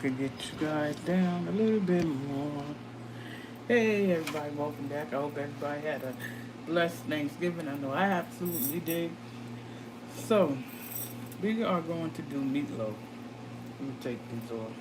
could get you guys down a little bit more. Hey everybody, welcome back. I hope everybody had a blessed Thanksgiving. I know I absolutely did. So, we are going to do meatloaf. Let me take these off.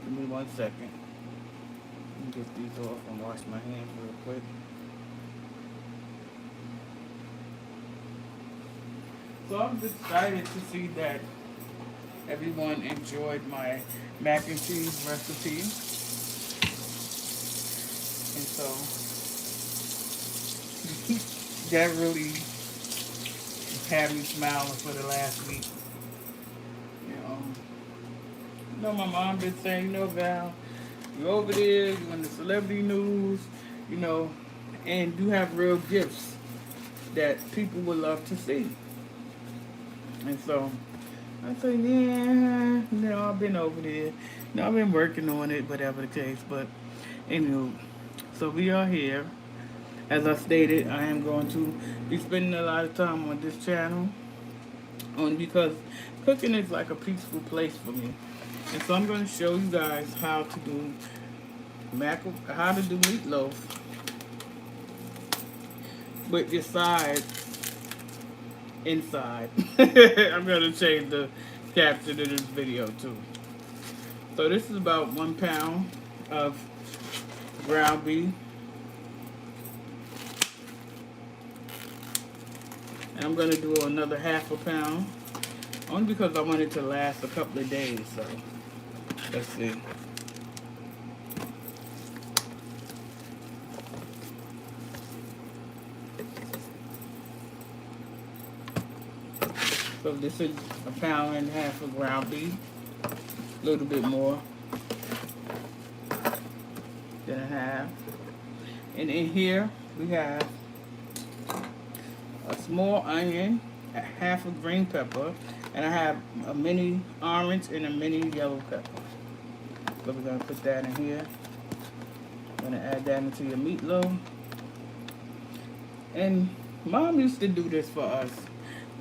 Give me 1 second. Let me get these off and wash my hands real quick. So I'm just excited to see that everyone enjoyed my mac and cheese recipe. And so that really had me smiling for the last week. My mom been saying, Val, you're over there, you're in the celebrity news, you know, and you have real gifts that people would love to see. And so I said, yeah, I've been over there. I've been working on it, whatever the case. But anyway, so we are here. As I stated, I am going to be spending a lot of time on this channel, only because cooking is like a peaceful place for me. And so I'm going to show you guys how to do meatloaf with your sides inside. I'm going to change the caption to this video too. So this is about 1 pound of ground beef. And I'm going to do another ½ pound, only because I want it to last a couple of days. So let's see. So this is 1.5 pounds of ground beef, a little bit more than a half. And in here we have a small onion, a half a green pepper, and I have a mini orange and a mini yellow pepper. So we're going to put that in here. I'm going to add that into your meatloaf. And Mom used to do this for us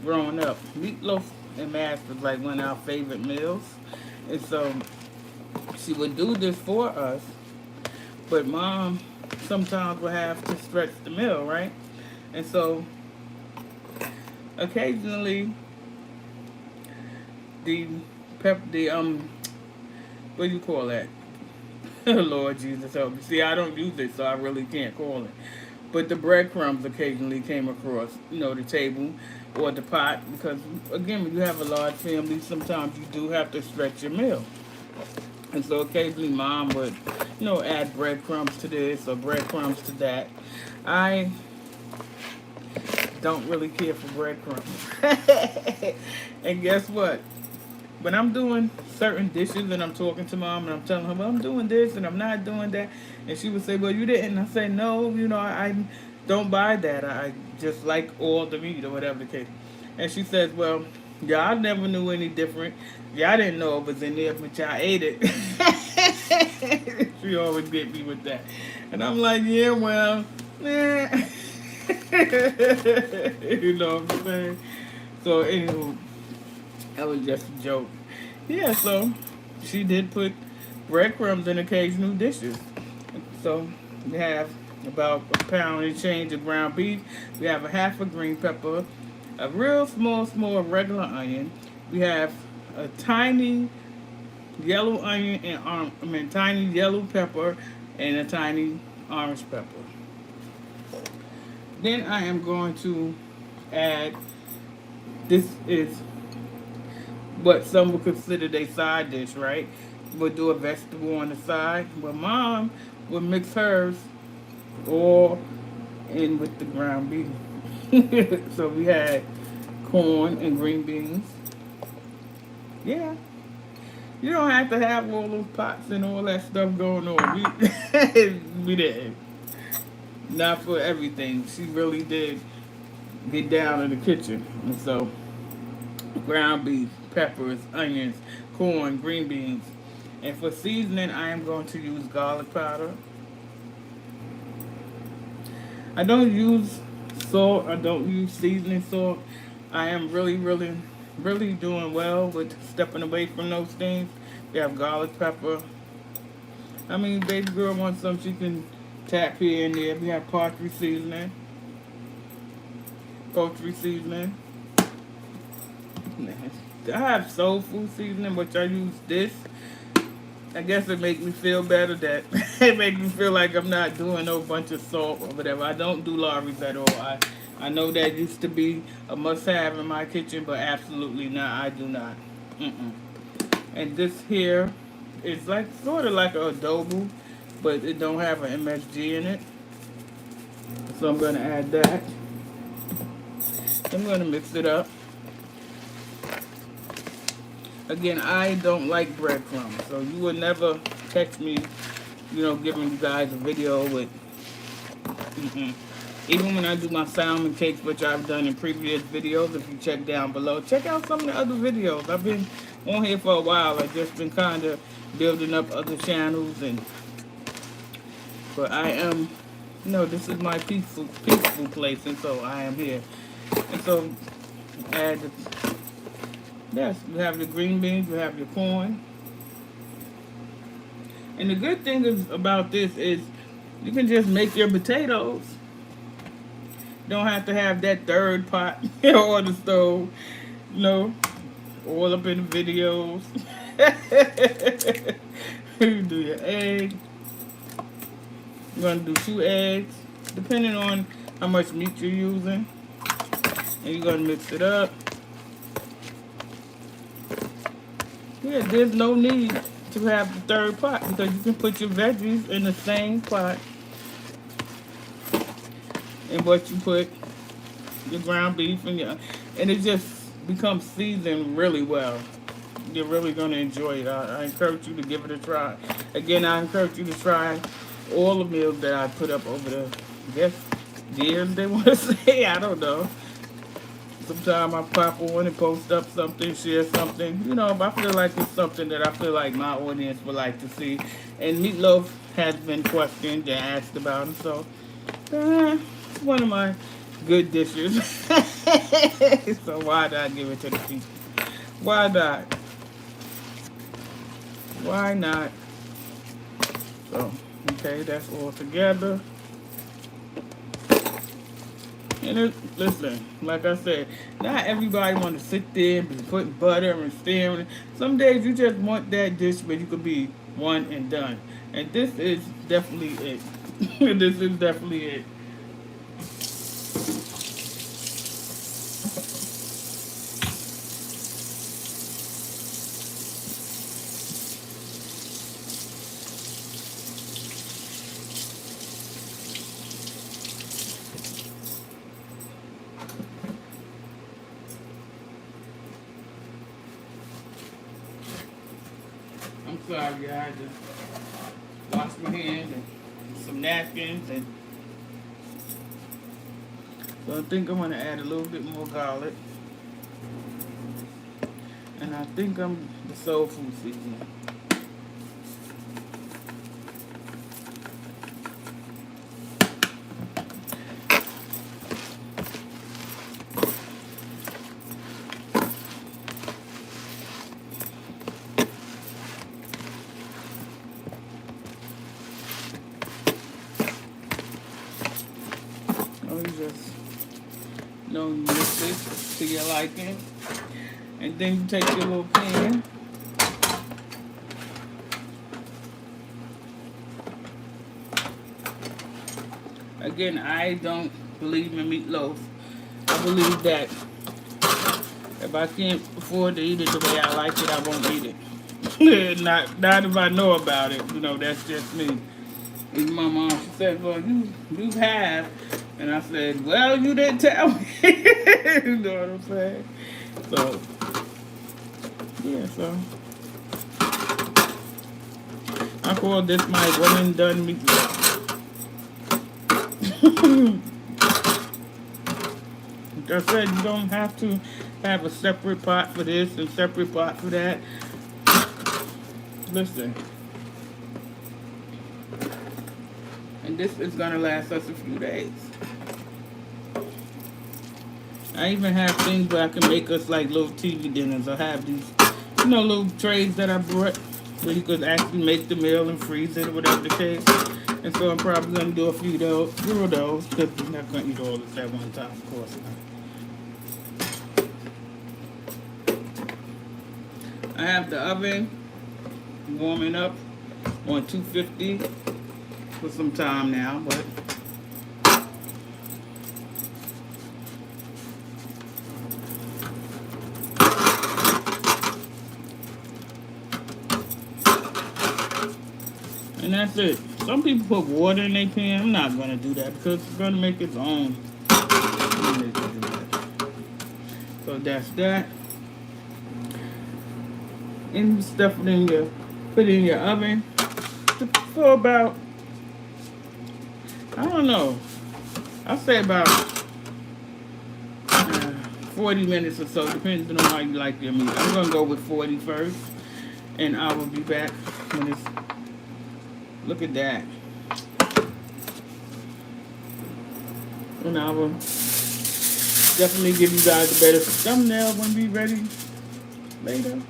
growing up. Meatloaf and mash was like one of our favorite meals. And so she would do this for us, but Mom sometimes would have to stretch the meal, right? And so occasionally what do you call that? Lord Jesus help me. See, I don't use it, so I really can't call it. But the breadcrumbs occasionally came across, the table or the pot, because again, when you have a large family, sometimes you do have to stretch your meal. And so occasionally Mom would, add breadcrumbs to this or breadcrumbs to that. I don't really care for breadcrumbs. And guess what? When I'm doing certain dishes and I'm talking to Mom and I'm telling her, well, I'm doing this and I'm not doing that, and she would say, well, you didn't. I say, no, I don't buy that. I just like all the meat or whatever the case. And she says, well, y'all never knew any different. Y'all didn't know it was in there, but y'all ate it. She always get me with that. And I'm like, yeah, well, eh. You know what I'm saying? So, anywho, that was just a joke. Yeah, so she did put breadcrumbs in occasional dishes. So we have about 1 pound and change of ground beef. We have a half a green pepper, a real small regular onion. We have a tiny yellow onion and tiny yellow pepper and a tiny orange pepper. Then I am going to add, this is what some would consider their side dish, right? We'll do a vegetable on the side. But Mom would mix hers all in with the ground beef. So we had corn and green beans. Yeah. You don't have to have all those pots and all that stuff going on. We didn't. Not for everything. She really did get down in the kitchen. And so ground beef, peppers, onions, corn, green beans. And for seasoning, I am going to use garlic powder. I don't use salt. I don't use seasoning salt. I am really doing well with stepping away from those things You have garlic pepper. I mean, baby girl wants some, she can tap here and there. We have poultry seasoning. I have soul food seasoning, which I use this. I guess it makes me feel better that it makes me feel like I'm not doing no bunch of salt or whatever. I don't do Lawry's at all. I know that used to be a must-have in my kitchen, but absolutely not. I do not. Mm-mm. And this here is like sort of like an adobo, but it don't have an MSG in it. So I'm gonna add that. I'm gonna mix it up. Again, I don't like breadcrumbs, so you will never catch me, giving you guys a video with. Even when I do my salmon cakes, which I've done in previous videos, if you check down below, check out some of the other videos. I've been on here for a while. I've just been kind of building up other channels, but I am, this is my peaceful place, and so I am here. And so add the. Yes, you have your green beans, you have your corn. And the good thing about this is you can just make your potatoes. Don't have to have that third pot on the stove. All up in the videos. You do your egg. You're going to do 2 eggs, depending on how much meat you're using. And you're going to mix it up. Yeah, there's no need to have the third pot because you can put your veggies in the same pot. And what you put, your ground beef, and it just becomes seasoned really well. You're really going to enjoy it. I encourage you to give it a try. Again, I encourage you to try all the meals that I put up over the, years they want to say. I don't know. Sometimes I pop on and post up something, share something. If I feel like it's something that I feel like my audience would like to see. And meatloaf has been questioned and asked about. And so, it's one of my good dishes. So why not give it to the people? Why not? Why not? So, okay, that's all together. And listen, like I said, not everybody want to sit there and be putting butter and stirring. Some days you just want that dish where you could be one and done. And this is definitely it. This is definitely it. I'm sorry, I had to wash my hands and some napkins, and so I think I'm gonna add a little bit more garlic, and I think I'm the soul food seasoning. Just you mix it to your liking, and then you take your little pan again. I don't believe in meatloaf. I believe that if I can't afford to eat it the way I like it, I won't eat it. not if I know about it. That's just me. Even my mom, she said, well, you have. And I said, well, you didn't tell me. You know what I'm saying? So, yeah, so. I call this my one and done meatloaf. Like I said, you don't have to have a separate pot for this and separate pot for that. Listen. And this is going to last us a few days. I even have things where I can make us like little TV dinners. I have these, little trays that I brought. So you could actually make the meal and freeze it or whatever the case. And so I'm probably going to do a few of those because I'm not going to eat all this at one time, of course. I have the oven warming up on 250 for some time now, but and that's it. Some people put water in their pan. I'm not going to do that because it's going to make its own. So that's that. And stuff it in your, put it in your oven for about, I don't know, I'll say about 40 minutes or so, depending on how you like your meat. I'm going to go with 40 first, and I will be back when it's, look at that. And I will definitely give you guys a better thumbnail when we ready later.